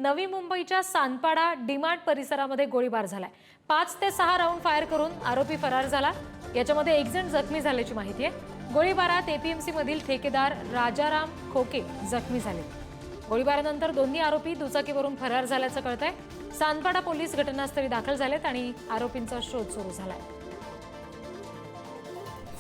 नवी मुंबईच्या सानपाडा डीमार्ट परिसरामध्ये गोळीबार झालाय। 5 ते 6 राऊंड फायर करून आरोपी फरार झाला। याच्यामध्ये एक जण जखमी झाल्याची माहिती आहे। गोळीबारात एपीएमसी मधील ठेकेदार राजाराम खोके जखमी झाले। गोळीबारानंतर दोन्ही आरोपी दुचाकीवरून फरार झाल्याचं कळतंय। सानपाडा पोलीस घटनास्थळी दाखल झालेत आणि आरोपींचा शोध सुरू झालाय।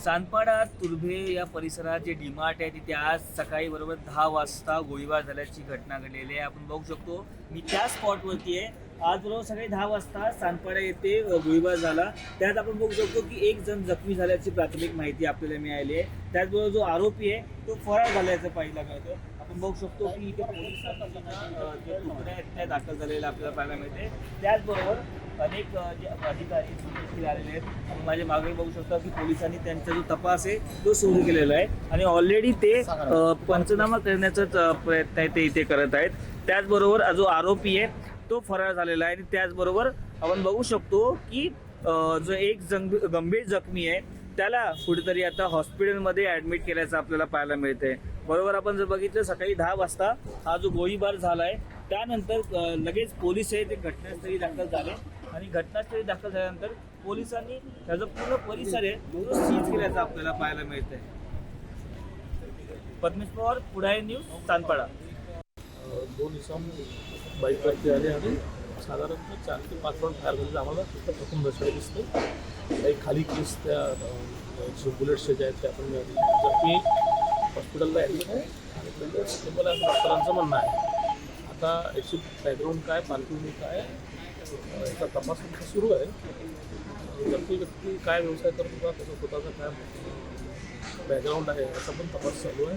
सानपाडा तुर्भे या परिसरात जे डीमार्ट आहे तिथे आज सकाळी बरोबर 10 वाजता गोळीबार झाल्याची घटना घडलेली आहे। आपण बघू शकतो मी त्या स्पॉटवरती आहे। आज बरोबर सकाळी 10 वाजता सानपाडा येथे गोळीबार झाला। त्यात आपण बघू शकतो की एक जण जखमी झाल्याची प्राथमिक माहिती आपल्याला मिळाली आहे। त्याचबरोबर जो आरोपी आहे तो फरार झाल्याचं पाहिलं कळतं। आपण बघू शकतो की इथे पोलिसांच्या जे तुकड्या आहेत त्या दाखल झालेल्या आपल्याला पाहायला मिळते। त्याचबरोबर अनेक जे अधिकारी देखील आलेले आहेत। आपण माझ्या मागे बघू शकता की पोलिसांनी त्यांचा जो तपास आहे तो सुरू केलेला आहे आणि ऑलरेडी ते पंचनामा करण्याचा प्रयत्न आहे ते इथे करत आहेत। त्याचबरोबर जो आरोपी आहे तो फरार झालेला आहे आणि त्याचबरोबर आपण बघू शकतो की जो एक गंभीर जखमी आहे त्याला कुठेतरी आता हॉस्पिटलमध्ये ऍडमिट केल्याचं आपल्याला पाहायला मिळतंय। बरोबर आपण जर बघितलं सकाळी 10 वाजता हा जो गोळीबार झालाय त्यानंतर लगेच पोलीस आहे ते घटनास्थळी दाखल झाले आणि घटनास्थळी दाखल झाल्यानंतर पोलिसांनी त्याचा पूर्ण परिसर आहे तो सीज केल्याचं आपल्याला पाहायला मिळतंय। पद्मेश पवार, पुढारी न्यूज, सानपाडा। दोन इसम बाईकवरती आले आणि साधारणतः 4 ते 5 राऊंड फायर झालेलं आम्हाला तिथं प्रथम दर्शनी दिसतं। काही खाली केस त्या जे बुलेट्सचे जे आहेत ते आपण जखमी हॉस्पिटलला ॲडमिट आहे आणि त्यांचं स्टेबल आहे डॉक्टरांचं म्हणणं आहे। आता याची बॅकग्राऊंड काय, पार्श्वभूमी काय याचा तपास सुरू आहे। जखमी व्यक्ती काय व्यवसाय करत होता, त्याचा स्वतःचा काय बॅकग्राऊंड आहे याचा पण तपास चालू आहे।